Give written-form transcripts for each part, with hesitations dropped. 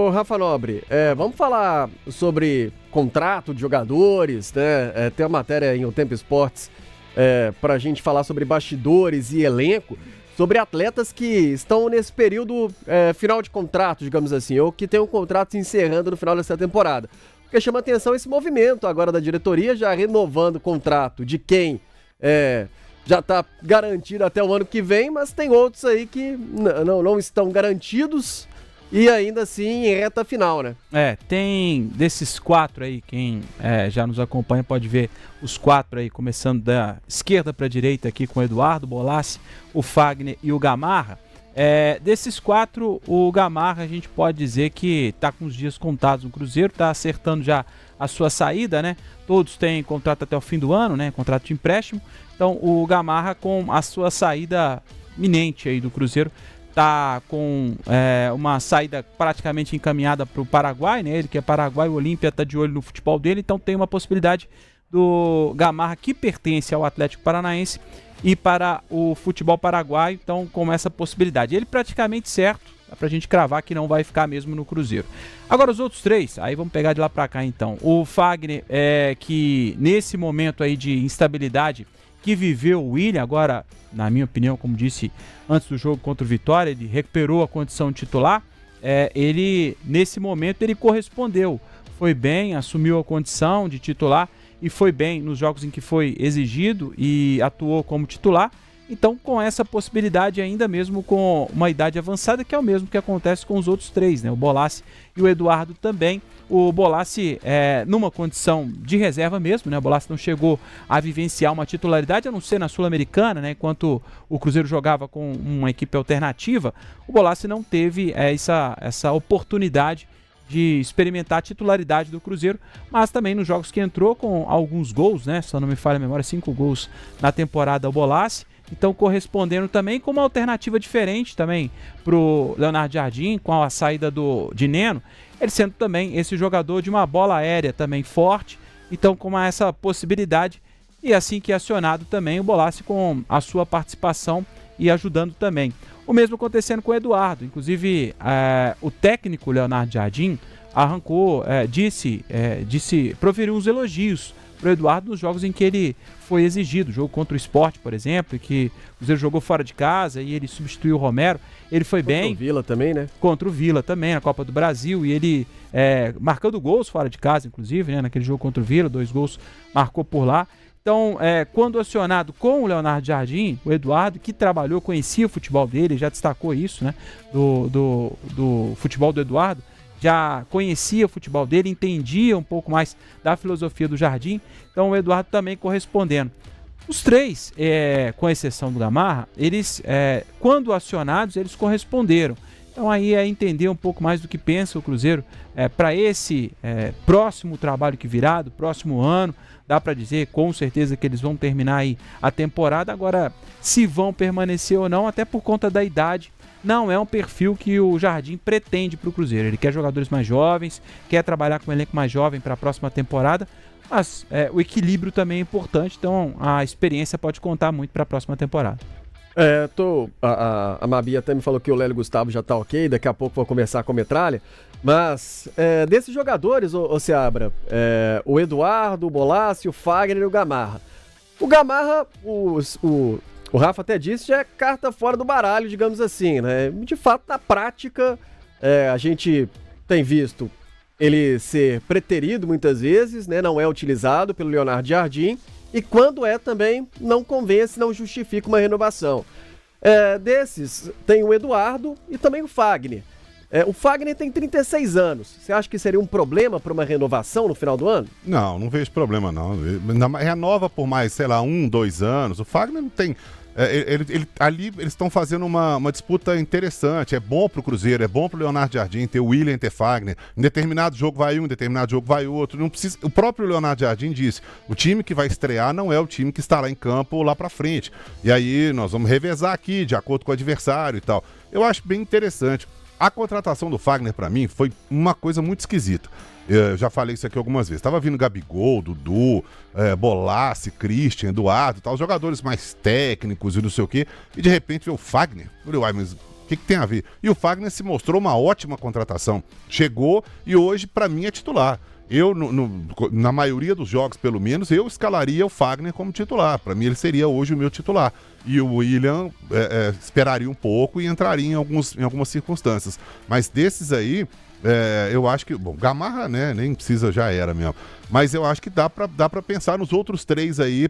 Ô, Rafa Nobre, vamos falar sobre contrato de jogadores, né? Tem uma matéria em O Tempo Esportes pra gente falar sobre bastidores e elenco, sobre atletas que estão nesse período final de contrato, digamos assim, ou que tem um contrato se encerrando no final dessa temporada. Porque chama atenção esse movimento agora da diretoria, já renovando o contrato de quem já está garantido até o ano que vem, mas tem outros aí que não estão garantidos e ainda assim em reta final, né? Tem desses 4 aí, quem já nos acompanha pode ver os 4 aí, começando da esquerda para a direita aqui com o Eduardo Bolassi, o Fagner e o Gamarra. Desses 4, o Gamarra a gente pode dizer que está com os dias contados no Cruzeiro, está acertando já a sua saída, né? Todos têm contrato até o fim do ano, né? Contrato de empréstimo. Então o Gamarra, com a sua saída iminente aí do Cruzeiro, tá com uma saída praticamente encaminhada para o Paraguai, né? Ele que é Paraguai, o Olímpia está de olho no futebol dele, então tem uma possibilidade do Gamarra, que pertence ao Atlético Paranaense, e para o futebol paraguaio, então com essa possibilidade. Ele praticamente certo, dá pra gente cravar que não vai ficar mesmo no Cruzeiro. Agora os outros 3, aí vamos pegar de lá pra cá então. O Fagner, que nesse momento aí de instabilidade que viveu o William, agora, na minha opinião, como disse antes do jogo contra o Vitória, ele recuperou a condição de titular, ele, nesse momento, ele correspondeu. Foi bem, assumiu a condição de titular, e foi bem nos jogos em que foi exigido e atuou como titular. Então, com essa possibilidade, ainda mesmo com uma idade avançada, que é o mesmo que acontece com os outros 3, né? O Bolassi e o Eduardo também. O Bolassi numa condição de reserva mesmo, né? O Bolassi não chegou a vivenciar uma titularidade, a não ser na Sul-Americana, né? Enquanto o Cruzeiro jogava com uma equipe alternativa, o Bolassi não teve essa oportunidade de experimentar a titularidade do Cruzeiro, mas também nos jogos que entrou com alguns gols, né? Se eu não me falha a memória, 5 gols na temporada o Bolassi, então correspondendo também com uma alternativa diferente também pro Leonardo Jardim, com a saída de Neno, ele sendo também esse jogador de uma bola aérea também forte, então com essa possibilidade, e assim que acionado também o Bolassi com a sua participação e ajudando também. O mesmo acontecendo com o Eduardo, inclusive o técnico Leonardo Jardim arrancou, proferiu uns elogios para o Eduardo nos jogos em que ele foi exigido, jogo contra o Sport, por exemplo, que o Cruzeiro jogou fora de casa e ele substituiu o Romero, ele foi bem. Contra o Vila também, né? Contra o Vila também, na Copa do Brasil, e ele marcando gols fora de casa, inclusive, né? Naquele jogo contra o Vila, 2 gols marcou por lá. Então, quando acionado com o Leonardo Jardim, o Eduardo, que trabalhou, conhecia o futebol dele, já destacou isso, né? Do futebol do Eduardo, já conhecia o futebol dele, entendia um pouco mais da filosofia do Jardim, então o Eduardo também correspondendo. Os 3, com exceção do Gamarra, eles, quando acionados, eles corresponderam. Então aí é entender um pouco mais do que pensa o Cruzeiro para esse próximo trabalho que virá, do próximo ano. Dá para dizer com certeza que eles vão terminar aí a temporada. Agora, se vão permanecer ou não, até por conta da idade, não é um perfil que o Jardim pretende para o Cruzeiro. Ele quer jogadores mais jovens, quer trabalhar com um elenco mais jovem para a próxima temporada, mas o equilíbrio também é importante, então a experiência pode contar muito para a próxima temporada. A Mabi até me falou que o Lélio Gustavo já tá ok, daqui a pouco vou começar com a metralha, mas desses jogadores, ô Seabra, o Eduardo, o Bolassi, o Fagner e o Gamarra. O Gamarra, o Rafa até disse, já é carta fora do baralho, digamos assim, né? De fato, na prática, a gente tem visto ele ser preterido muitas vezes, né? Não é utilizado pelo Leonardo Jardim, e quando também não convence, não justifica uma renovação. Desses, tem o Eduardo e também o Fagner. O Fagner tem 36 anos. Você acha que seria um problema para uma renovação no final do ano? Não vejo problema não. Renova por mais, 1, 2 anos. O Fagner não tem... ali eles estão fazendo uma disputa interessante. É bom pro Cruzeiro, é bom pro Leonardo Jardim ter o William, ter Fagner. Em determinado jogo vai um, em determinado jogo vai outro. Não precisa. O próprio Leonardo Jardim disse: o time que vai estrear não é o time que estará em campo lá pra frente. E aí nós vamos revezar aqui de acordo com o adversário e tal. Eu acho bem interessante. A contratação do Fagner pra mim foi uma coisa muito esquisita. Eu já falei isso aqui algumas vezes. Tava vindo Gabigol, Dudu, Bolassi, Christian, Eduardo, tal, os jogadores mais técnicos e não sei o quê. E de repente veio o Fagner. Eu falei, uai, mas o que tem a ver? E o Fagner se mostrou uma ótima contratação. Chegou e hoje, para mim, é titular. Eu, na maioria dos jogos, pelo menos, eu escalaria o Fagner como titular. Para mim, ele seria hoje o meu titular. E o William esperaria um pouco e entraria em algumas circunstâncias. Mas desses aí, eu acho que... Bom, Gamarra, né? Nem precisa, já era mesmo. Mas eu acho que dá pra pensar nos outros 3 aí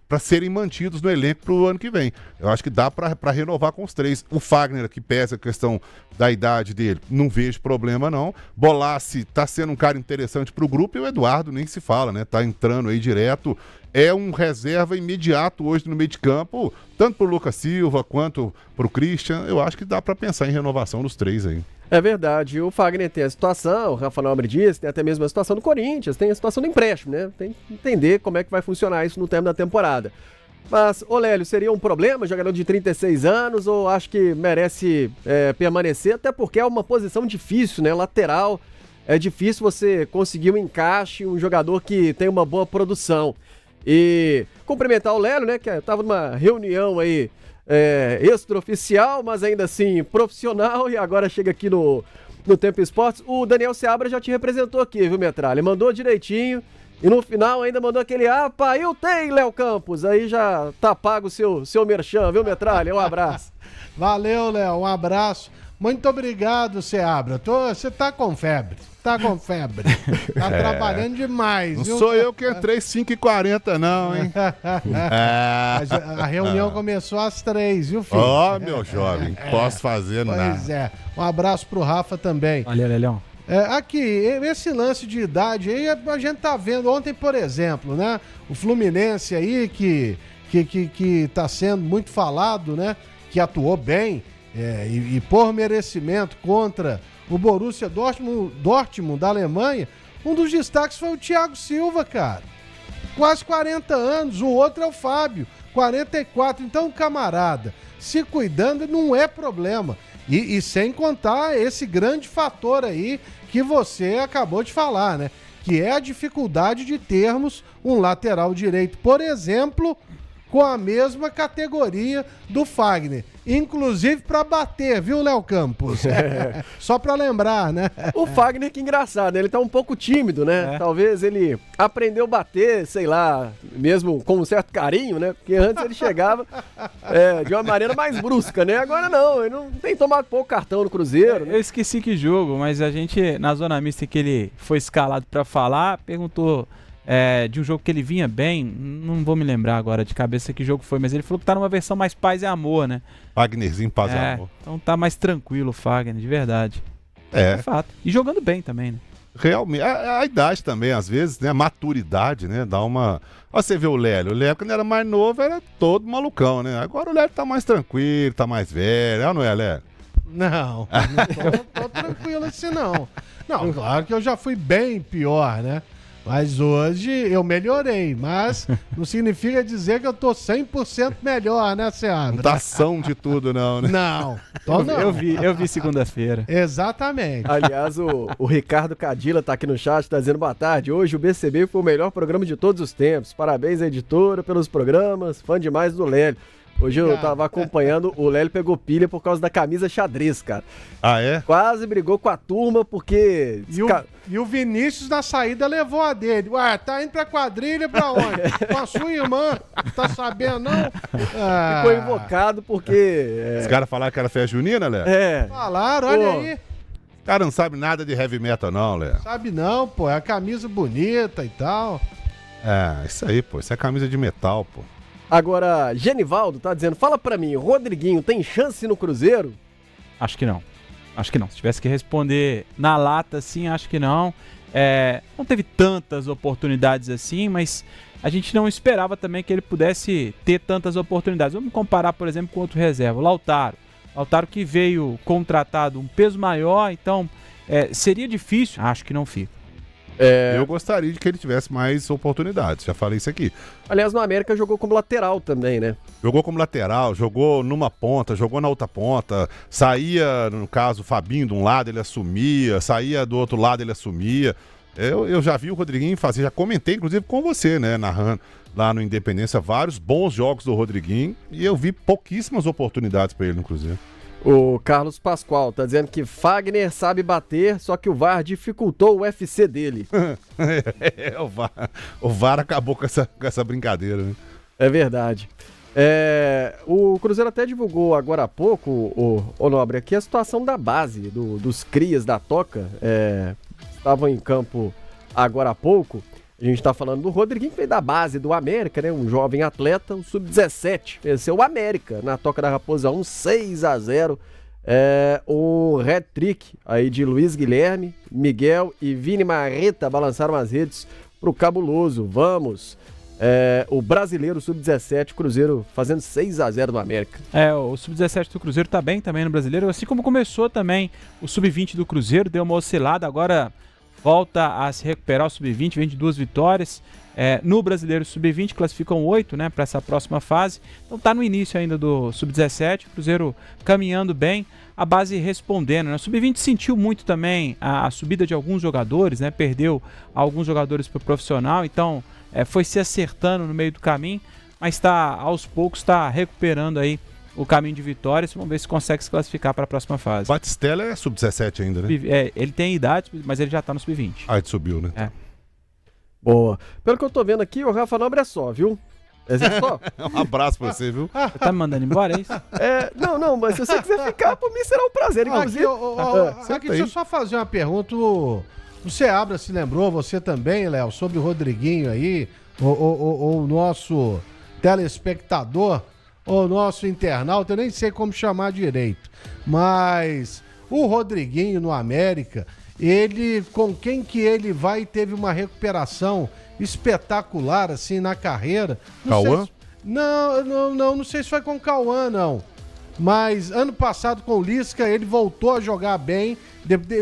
pra serem mantidos no elenco pro ano que vem. Eu acho que dá pra renovar com os 3. O Fagner, que pesa a questão da idade dele, não vejo problema não. Bolassi tá sendo um cara interessante pro grupo e o Eduardo nem se fala, né? Tá entrando aí direto. É um reserva imediato hoje no meio de campo, tanto pro Lucas Silva quanto pro Christian. Eu acho que dá pra pensar em renovação dos 3 aí. É verdade, o Fagner tem a situação, o Rafa Nobre disse, tem até mesmo a situação do Corinthians, tem a situação do empréstimo, né? Tem que entender como é que vai funcionar isso no tempo da temporada. Mas, ô Lélio, seria um problema, jogador de 36 anos, ou acho que merece permanecer, até porque é uma posição difícil, né? Lateral, é difícil você conseguir um encaixe, um jogador que tem uma boa produção. E cumprimentar o Lélio, né? Que estava numa reunião aí, extraoficial, mas ainda assim profissional, e agora chega aqui no Tempo Esportes. O Daniel Seabra já te representou aqui, viu, Metralha? Mandou direitinho e no final ainda mandou aquele pá, eu tenho, Léo Campos. Aí já tá pago o seu merchan, viu, Metralha? Um abraço. Valeu, Léo, um abraço. Muito obrigado, Seabra. Você tá com febre. Tá trabalhando demais, não viu? sou eu que entrei 5h40 não, hein? Mas a reunião começou às 3, viu, filho? Meu jovem, posso fazer nada. Pois é. Um abraço pro Rafa também. Valeu, Lelhão. Aqui, esse lance de idade aí, a gente tá vendo ontem, por exemplo, né? O Fluminense aí, que tá sendo muito falado, né? Que atuou bem e por merecimento contra o Borussia Dortmund da Alemanha. Um dos destaques foi o Thiago Silva, cara. Quase 40 anos, o outro é o Fábio, 44. Então, camarada, se cuidando não é problema. E sem contar esse grande fator aí que você acabou de falar, né? Que é a dificuldade de termos um lateral direito, por exemplo, com a mesma categoria do Fagner. Inclusive para bater, viu, Léo Campos? Só para lembrar, né? O Fagner, que engraçado, ele tá um pouco tímido, né? Talvez ele aprendeu a bater, sei lá, mesmo com um certo carinho, né? Porque antes ele chegava de uma maneira mais brusca, né? Agora não, ele não tem tomado pouco cartão no Cruzeiro. Né? Eu esqueci que jogo, mas a gente, na zona mista que ele foi escalado para falar, perguntou... de um jogo que ele vinha bem, não vou me lembrar agora de cabeça que jogo foi, mas ele falou que tá numa versão mais paz e amor, né? Fagnerzinho, paz e amor. Então tá mais tranquilo o Fagner, de verdade. É fato. E jogando bem também, né? Realmente, a idade também, às vezes, né? A maturidade, né? Dá uma... Ó, você vê o Lélio, quando era mais novo, era todo malucão, né? Agora o Lélio tá mais tranquilo, tá mais velho, não é, Lélio? Não tô tranquilo assim, não. Não, claro que eu já fui bem pior, né? Mas hoje eu melhorei, mas não significa dizer que eu tô 100% melhor, né, Seabra? Não tá ação de tudo, não, né? Não, não. Eu vi segunda-feira. Exatamente. Aliás, o Ricardo Cadila tá aqui no chat, tá dizendo boa tarde. Hoje o BCB foi o melhor programa de todos os tempos. Parabéns à editora pelos programas, fã demais do Lélio. Hoje eu tava acompanhando, o Lélio pegou pilha por causa da camisa xadrez, cara. Ah, é? Quase brigou com a turma, porque... E o Vinícius na saída levou a dele. Ué, tá indo pra quadrilha pra onde? Com a sua irmã. Tá sabendo, não? Ficou invocado porque... Os caras falaram que era festa junina, Léo? Falaram, olha aí. O cara não sabe nada de heavy metal, não, Léo. Sabe não, pô. É a camisa bonita e tal. Isso aí, pô. Isso é camisa de metal, pô. Agora, Genivaldo tá dizendo, fala pra mim, Rodriguinho tem chance no Cruzeiro? Acho que não. Se tivesse que responder na lata, sim, acho que não. Não teve tantas oportunidades assim, mas a gente não esperava também que ele pudesse ter tantas oportunidades. Vamos comparar, por exemplo, com outro reserva, o Lautaro. Lautaro que veio contratado um peso maior, então seria difícil. Acho que não fica. Eu gostaria de que ele tivesse mais oportunidades, já falei isso aqui. Aliás, no América jogou como lateral também, né? Jogou como lateral, jogou numa ponta, jogou na outra ponta, saía, no caso, o Fabinho de um lado, ele assumia, saía do outro lado, ele assumia. Eu já vi o Rodriguinho fazer, já comentei inclusive com você, né, narrando lá no Independência, vários bons jogos do Rodriguinho, e eu vi pouquíssimas oportunidades para ele no Cruzeiro. O Carlos Pascoal tá dizendo que Fagner sabe bater, só que o VAR dificultou o UFC dele. O VAR acabou com essa brincadeira, né? É verdade. O Cruzeiro até divulgou agora há pouco, o Nobre, aqui a situação da base, dos crias da Toca. Estavam em campo agora há pouco. A gente tá falando do Rodriguinho, que veio da base do América, né? Um jovem atleta, o Sub-17. Venceu o América na Toca da Raposa 1, 6-0. O hat-trick aí de Luiz Guilherme, Miguel e Vini Marreta balançaram as redes pro Cabuloso. Vamos! O brasileiro Sub-17, Cruzeiro fazendo 6-0 no América. O Sub-17 do Cruzeiro tá bem também no brasileiro, assim como começou também o Sub-20 do Cruzeiro, deu uma oscilada, agora volta a se recuperar o Sub-20, vem de 2 vitórias. No brasileiro Sub-20 classificam 8, né, para essa próxima fase. Então tá no início ainda do Sub-17, o Cruzeiro caminhando bem, a base respondendo, né? O Sub-20 sentiu muito também a subida de alguns jogadores, né, perdeu alguns jogadores para o profissional, então foi se acertando no meio do caminho, mas aos poucos está recuperando aí o caminho de vitórias. Vamos ver se consegue se classificar para a próxima fase. Batistella é Sub-17 ainda, né? Ele tem idade, mas ele já está no Sub-20. Ele subiu, né? Boa. Pelo que eu tô vendo aqui, o Rafa Nobre é só, viu? É só. Um abraço pra você, viu? Você tá me mandando embora, é isso? Não, mas se você quiser ficar, por mim será um prazer, inclusive. Aqui, deixa eu só fazer uma pergunta. O Seabra se lembrou, você também, Léo, sobre o Rodriguinho aí, o nosso telespectador, o nosso internauta, eu nem sei como chamar direito, mas o Rodriguinho no América, com quem que ele vai, teve uma recuperação espetacular, assim, na carreira. Cauã? Não sei se foi com o Cauã, não. Mas ano passado com o Lisca, ele voltou a jogar bem,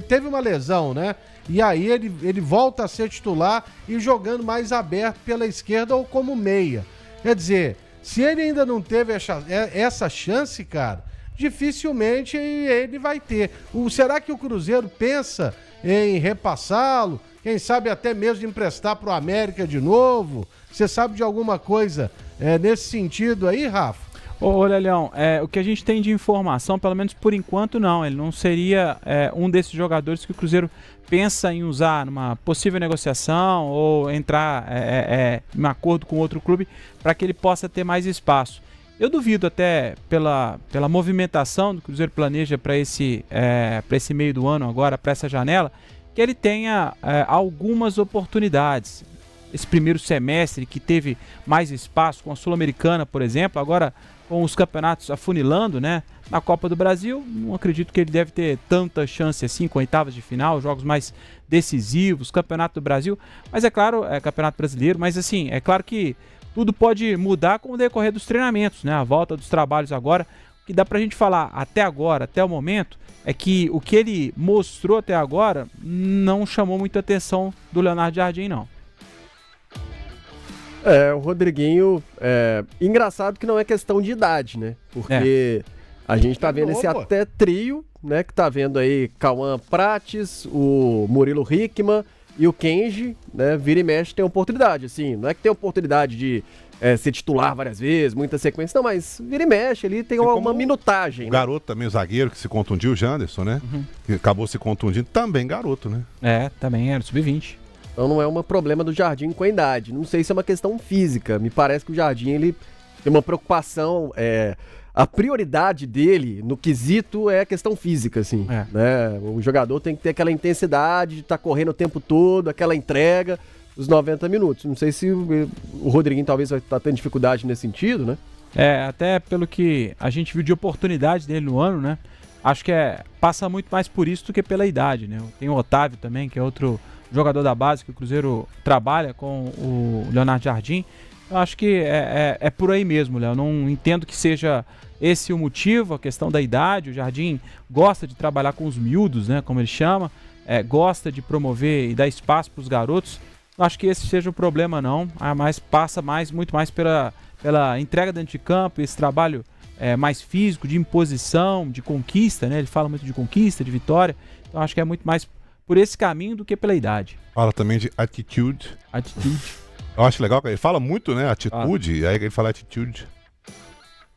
teve uma lesão, né? E aí ele volta a ser titular e jogando mais aberto pela esquerda ou como meia. Quer dizer, se ele ainda não teve essa chance, cara, dificilmente ele vai ter. Será que o Cruzeiro pensa em repassá-lo? Quem sabe até mesmo emprestar para o América de novo? Você sabe de alguma coisa nesse sentido aí, Rafa? Olha, Leão, o que a gente tem de informação, pelo menos por enquanto não, ele não seria um desses jogadores que o Cruzeiro pensa em usar numa possível negociação ou entrar em acordo com outro clube para que ele possa ter mais espaço. Eu duvido até pela movimentação do Cruzeiro planeja para esse meio do ano agora, para essa janela, que ele tenha algumas oportunidades. Esse primeiro semestre que teve mais espaço com a Sul-Americana, por exemplo, agora com os campeonatos afunilando, né? Na Copa do Brasil, não acredito que ele deve ter tanta chance assim, com oitavas de final, jogos mais decisivos, Campeonato do Brasil, mas é claro, Campeonato Brasileiro, mas assim, é claro que tudo pode mudar com o decorrer dos treinamentos, né? A volta dos trabalhos agora. O que dá pra gente falar até agora, até o momento, é que o que ele mostrou até agora não chamou muita atenção do Leonardo Jardim, não. O Rodriguinho, engraçado que não é questão de idade, né? Porque a gente tá vendo esse até trio, né? Que tá vendo aí Cauã Prates, o Murilo Hickman e o Kenji, né? Vira e mexe tem oportunidade, assim. Não é que tem oportunidade de ser titular várias vezes, muita sequência, não, mas vira e mexe ali, tem uma minutagem. O garoto também, o zagueiro que se contundiu, o Janderson, né? Uhum. Que acabou se contundindo, também garoto, né? Também era sub-20. Então não é um problema do Jardim com a idade. Não sei se é uma questão física. Me parece que o Jardim ele tem uma preocupação. A prioridade dele no quesito é a questão física, assim. Né? O jogador tem que ter aquela intensidade de estar correndo o tempo todo, aquela entrega, os 90 minutos. Não sei se o Rodriguinho talvez vai estar tendo dificuldade nesse sentido, né? Até pelo que a gente viu de oportunidade dele no ano, né? Acho que passa muito mais por isso do que pela idade, né? Tem o Otávio também, que é outro jogador da base que o Cruzeiro trabalha com o Leonardo Jardim. Eu acho que é por aí mesmo, Léo. Não entendo que seja esse o motivo, a questão da idade. O Jardim gosta de trabalhar com os miúdos, né, como ele chama, gosta de promover e dar espaço para os garotos. Não acho que esse seja o problema, não. Mas passa muito mais pela entrega dentro de campo, esse trabalho mais físico, de imposição, de conquista, né? Ele fala muito de conquista, de vitória. Então acho que é muito mais por esse caminho do que pela idade. Fala também de attitude. Eu acho legal, ele fala muito, né? Atitude, aí ele fala attitude.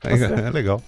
É legal.